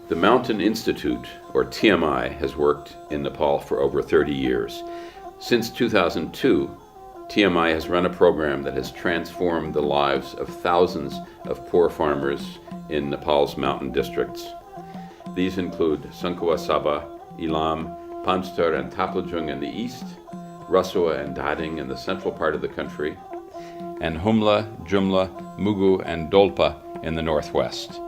The Mountain Institute, or TMI, has worked in Nepal for over 30 years. Since 2002, TMI has run a program that has transformed the lives of thousands of poor farmers in Nepal's mountain districts. These include Sangkhua Saba, Ilam, Panstar and Taplajung in the east, Rasua and Dading in the central part of the country, and Humla, Jumla, Mugu, and Dolpa in the northwest.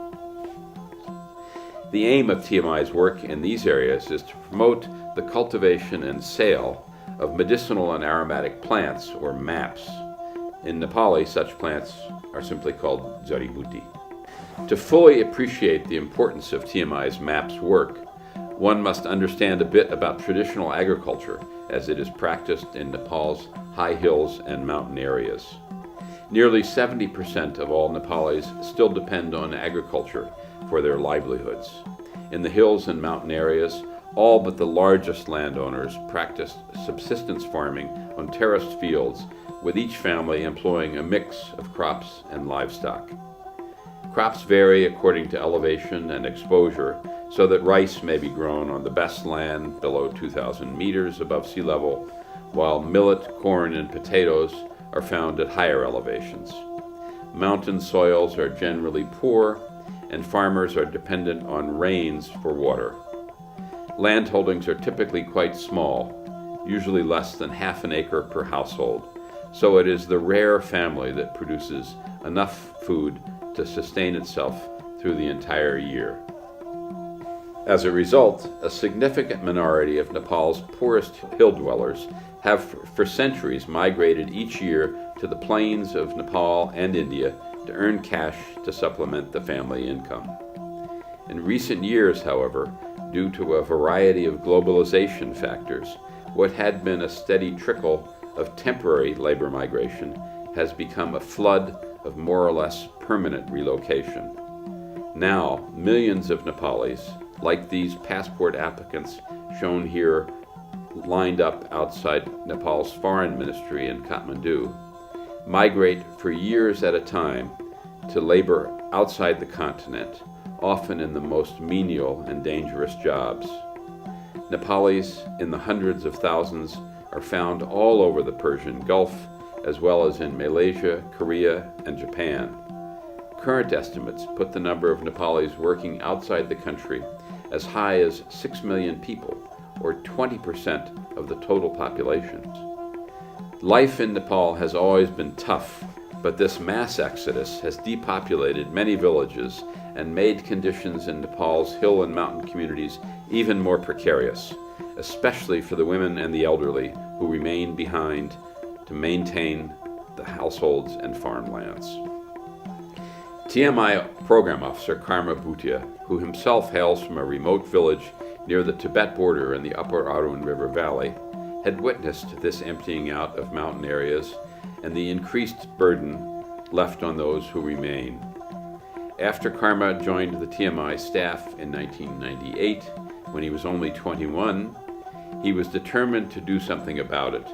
The aim of TMI's work in these areas is to promote the cultivation and sale of medicinal and aromatic plants, or MAPs. In Nepali, such plants are simply called jari-buti. To fully appreciate the importance of TMI's MAPs work, one must understand a bit about traditional agriculture as it is practiced in Nepal's high hills and mountain areas. Nearly 70% of all Nepalis still depend on agriculture for their livelihoods. In the hills and mountain areas, all but the largest landowners practiced subsistence farming on terraced fields, with each family employing a mix of crops and livestock. Crops vary according to elevation and exposure, so that rice may be grown on the best land below 2,000 meters above sea level, while millet, corn, and potatoes are found at higher elevations. Mountain soils are generally poor, and farmers are dependent on rains for water. Land holdings are typically quite small, usually less than half an acre per household, so it is the rare family that produces enough food to sustain itself through the entire year. As a result, a significant minority of Nepal's poorest hill dwellers have for centuries migrated each year to the plains of Nepal and India to earn cash to supplement the family income. In recent years, however, due to a variety of globalization factors, what had been a steady trickle of temporary labor migration has become a flood of more or less permanent relocation. Now, millions of Nepalis, like these passport applicants shown here lined up outside Nepal's foreign ministry in Kathmandu, migrate for years at a time to labor outside the continent, often in the most menial and dangerous jobs. Nepalis in the hundreds of thousands are found all over the Persian Gulf, as well as in Malaysia, Korea, and Japan. Current estimates put the number of Nepalis working outside the country as high as 6 million people, or 20% of the total population. Life in Nepal has always been tough, but this mass exodus has depopulated many villages and made conditions in Nepal's hill and mountain communities even more precarious, especially for the women and the elderly who remain behind to maintain the households and farmlands. TMI Program Officer Karma Bhutia, who himself hails from a remote village near the Tibet border in the upper Arun River Valley, had witnessed this emptying out of mountain areas and the increased burden left on those who remain. After Karma joined the TMI staff in 1998, when he was only 21, he was determined to do something about it.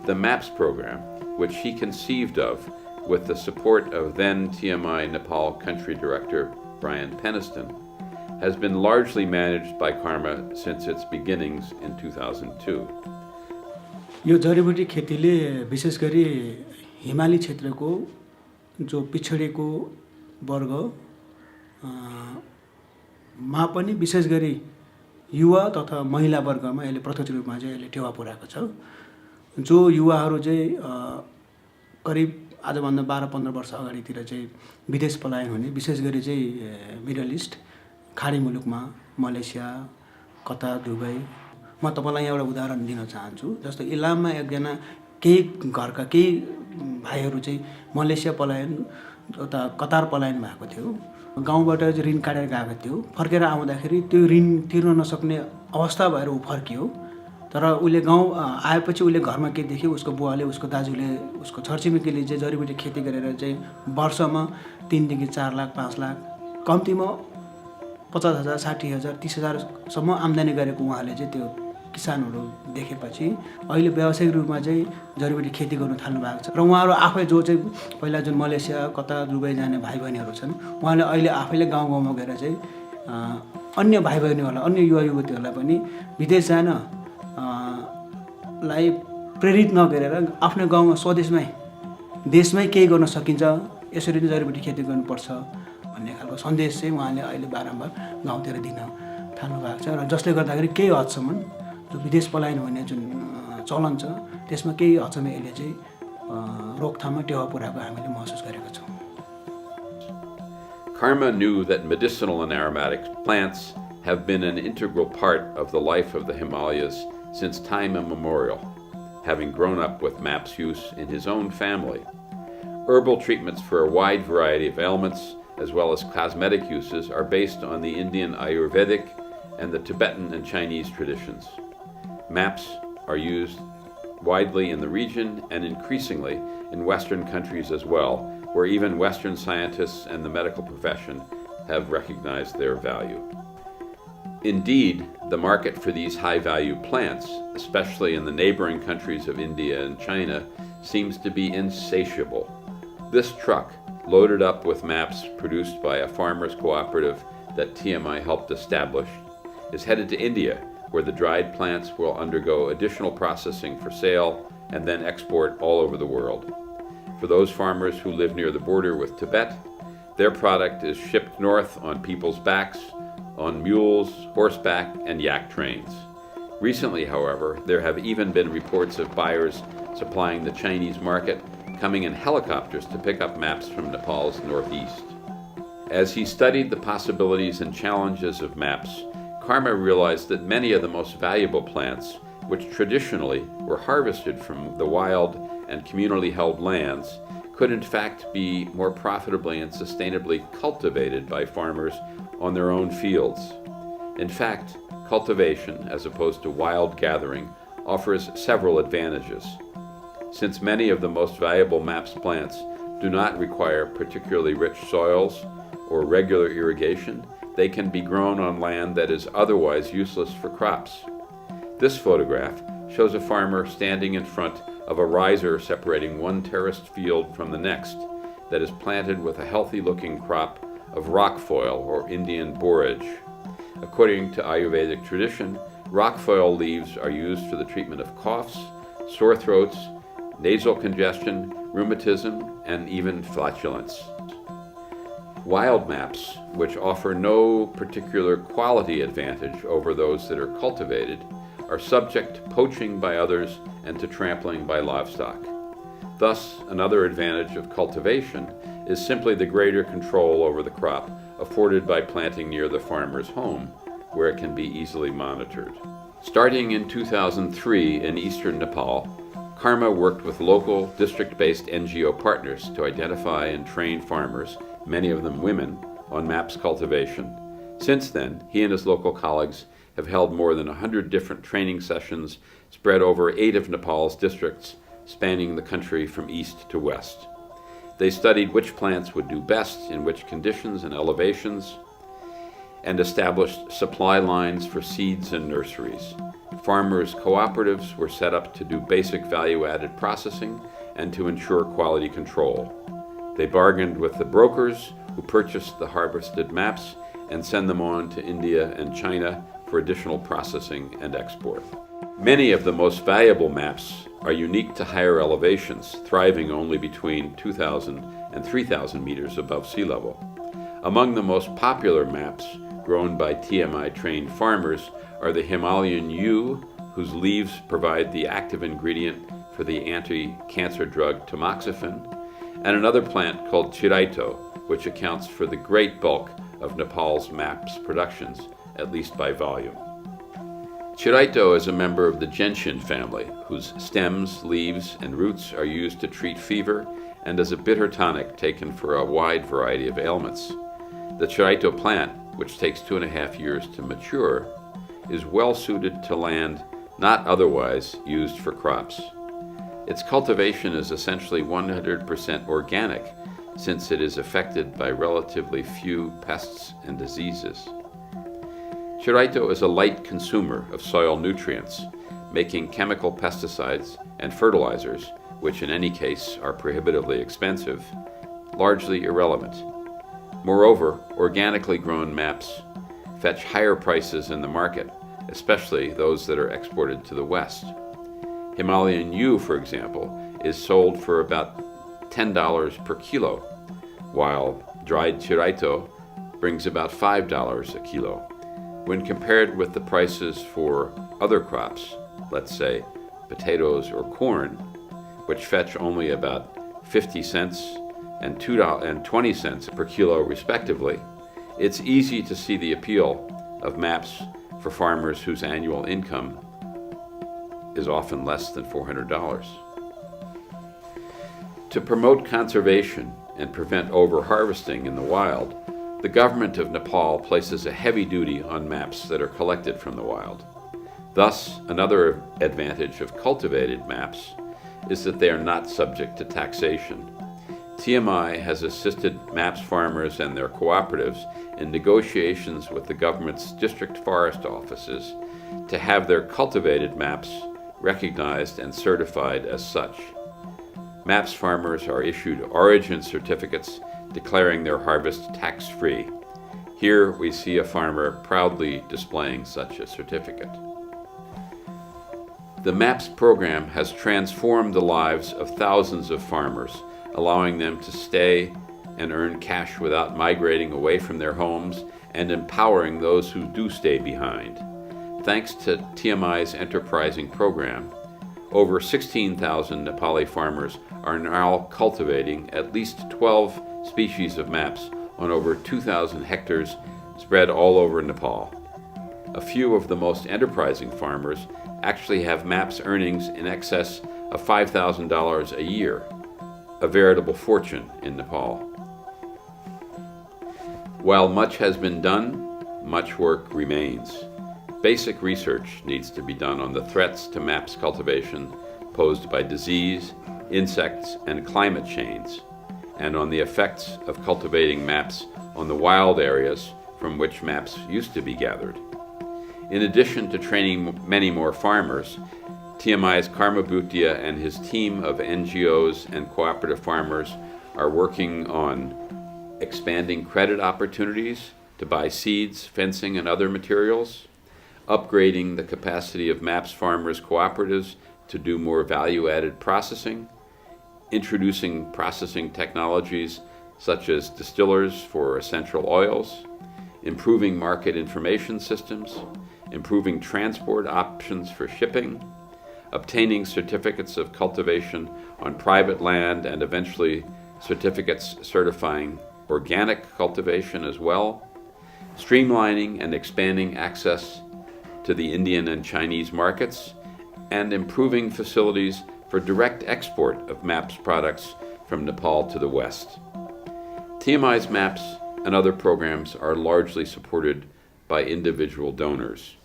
The MAPS program, which he conceived of with the support of then TMI Nepal Country Director Brian Peniston, has been largely managed by Karma since its beginnings in 2002. यो जडीबुटी खेतीले विशेष गरी हिमाली क्षेत्रको जो पिछडेको वर्ग मा पनि विशेष गरी युवा तथा महिला वर्गमा यसले प्रत्यक्ष रूपमा चाहिँ यसले टेवा पुर्याएको छ। जो युवाहरू चाहिँ करिब आजभन्दा 12-15 वर्ष अगाडितिर चाहिँ विदेश पलायन हुने, विशेष गरी चाहिँ मिडल इस्ट, खाडी मुलुकमा मलेसिया, कतार, दुबई। म तपाईलाई एउटा उदाहरण दिन चाहन्छु। जस्तो इलाममा एकजना केही घरका केही भाइहरू चाहिँ मलेसिया पलायन तथा कतार पलायन भएको थियो। गाउँबाट चाहिँ ऋण काटेर गएको थियो। फर्केर आउँदाखेरि त्यो ऋण तिर्न नसक्ने अवस्था भएर उ फर्कियो। तर उले गाउँ आएपछि उले घरमा के देख्यो, उसको बुवाले, उसको दाजुले, उसको छरछिमेकीले चाहिँ जडीबुटी खेती गरेर चाहिँ वर्षमा 3 देखि 4 लाख 5 लाख कम्तीमा 50,000, 60,000, 30,000 सम्म आम्दानी गरेको उहाँले चाहिँ त्यो किसानहरू देखेपछि अहिले व्यावसायिक रूपमा चाहिँ जडीबुटी खेती गर्न थाल्नु भएको छ। र उहाँहरू आफै जो चाहिँ पहिला जुन मलेसिया, कतार, दुबई जाने भाइ बहिनीहरू छन्, उहाँले अहिले आफैले गाउँ गाउँमा गएर चाहिँ अन्य भाइ बहिनीहरूलाई अन्य युवा युवतीहरूलाई पनि विदेश जान लाई प्रेरित नगरेर आफ्नो गाउँमा स्वदेशमै देशमै केही गर्न सकिन्छ, यसरी नै जडीबुटी खेती गर्नुपर्छ भन्ने खालको सन्देश चाहिँ उहाँले अहिले बारम्बार गाउँतिर दिन थाल्नु भएको छ। र जसले गर्दाखेरि केही हदसम्म जो विदेश पलायन हुने जुन चलन छ त्यसमा केही हदसम्म यसले चाहिँ रोकथाममा टेवा पुर्याएको हामीले महसुस गरेका छौँ। Karma knew that medicinal and aromatic plants have been an integral part of the life of the Himalayas since time immemorial, having grown up with MAPS use in his own family. Herbal treatments for a wide variety of ailments, as well as cosmetic uses, are based on the Indian Ayurvedic and the Tibetan and Chinese traditions. MAPS are used widely in the region and increasingly in Western countries as well, where even Western scientists and the medical profession have recognized their value. Indeed, the market for these high-value plants, especially in the neighboring countries of India and China, seems to be insatiable. This truck, loaded up with MAPS produced by a farmers' cooperative that TMI helped establish, is headed to India, where the dried plants will undergo additional processing for sale and then export all over the world. For those farmers who live near the border with Tibet, their product is shipped north on people's backs, on mules, horseback, and yak trains. Recently, however, there have even been reports of buyers supplying the Chinese market coming in helicopters to pick up MAPS from Nepal's northeast. As he studied the possibilities and challenges of MAPS, Karma realized that many of the most valuable plants, which traditionally were harvested from the wild and communally held lands, could in fact be more profitably and sustainably cultivated by farmers on their own fields. In fact, cultivation, as opposed to wild gathering, offers several advantages. Since many of the most valuable MAPS plants do not require particularly rich soils or regular irrigation, they can be grown on land that is otherwise useless for crops. This photograph shows a farmer standing in front of a riser separating one terraced field from the next that is planted with a healthy-looking crop of rockfoil or Indian borage. According to Ayurvedic tradition, rockfoil leaves are used for the treatment of coughs, sore throats, nasal congestion, rheumatism, and even flatulence. Wild MAPS, which offer no particular quality advantage over those that are cultivated, are subject to poaching by others and to trampling by livestock. Thus, another advantage of cultivation is simply the greater control over the crop afforded by planting near the farmer's home, where it can be easily monitored. Starting in 2003 in eastern Nepal, Karma worked with local district-based NGO partners to identify and train farmers, many of them women, on MAPS cultivation. Since then, he and his local colleagues have held more than 100 different training sessions spread over 8 of Nepal's districts, spanning the country from east to west. They studied which plants would do best in which conditions and elevations, and established supply lines for seeds and nurseries. Farmers' cooperatives were set up to do basic value-added processing and to ensure quality control. They bargained with the brokers who purchased the harvested MAPS and send them on to India and China for additional processing and export. Many of the most valuable MAPS are unique to higher elevations, thriving only between 2,000 and 3,000 meters above sea level. Among the most popular MAPS grown by TMI-trained farmers are the Himalayan yew, whose leaves provide the active ingredient for the anti-cancer drug tamoxifen, and another plant called chiraito, which accounts for the great bulk of Nepal's MAPS productions, at least by volume. Chiraito is a member of the gentian family, whose stems, leaves, and roots are used to treat fever and as a bitter tonic taken for a wide variety of ailments. The chiraito plant, which takes 2.5 years to mature, is well suited to land not otherwise used for crops. Its cultivation is essentially 100% organic, since it is affected by relatively few pests and diseases. Chiraito is a light consumer of soil nutrients, making chemical pesticides and fertilizers, which in any case are prohibitively expensive, largely irrelevant. Moreover, organically grown MAPS fetch higher prices in the market, especially those that are exported to the West. Himalayan yew, for example, is sold for about $10 per kilo, while dried chiraito brings about $5 a kilo. When compared with the prices for other crops, let's say potatoes or corn, which fetch only about 50 cents and $2.20 cents per kilo respectively, it's easy to see the appeal of maps for farmers whose annual income is often less than $400. To promote conservation and prevent over-harvesting in the wild, the government of Nepal places a heavy duty on maps that are collected from the wild. Thus, another advantage of cultivated maps is that they are not subject to taxation. TMI has assisted MAPS farmers and their cooperatives in negotiations with the government's district forest offices to have their cultivated maps recognized and certified as such. MAPS farmers are issued origin certificates declaring their harvest tax-free. Here we see a farmer proudly displaying such a certificate. The MAPS program has transformed the lives of thousands of farmers, allowing them to stay and earn cash without migrating away from their homes and empowering those who do stay behind. Thanks to TMI's enterprising program, over 16,000 Nepali farmers are now cultivating at least 12 species of maps on over 2,000 hectares spread all over Nepal. A few of the most enterprising farmers actually have maps earnings in excess of $5,000 a year, a veritable fortune in Nepal. While much has been done, much work remains. Basic research needs to be done on the threats to maps cultivation posed by disease, insects, and climate change, and on the effects of cultivating maps on the wild areas from which maps used to be gathered. In addition to training many more farmers, TMI's Karma Bhutia and his team of NGOs and cooperative farmers are working on expanding credit opportunities to buy seeds, fencing, and other materials, upgrading the capacity of MAPS farmers' cooperatives to do more value-added processing, introducing processing technologies such as distillers for essential oils, improving market information systems, improving transport options for shipping, obtaining certificates of cultivation on private land and eventually certificates certifying organic cultivation as well, streamlining and expanding access to the Indian and Chinese markets, and improving facilities for direct export of MAPS products from Nepal to the West. TMI's MAPS and other programs are largely supported by individual donors.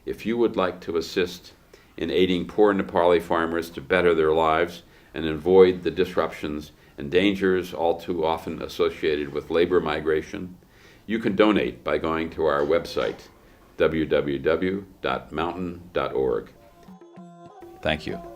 If you would like to assist in aiding poor Nepali farmers to better their lives and avoid the disruptions and dangers all too often associated with labor migration, you can donate by going to our website, www.mountain.org. Thank you.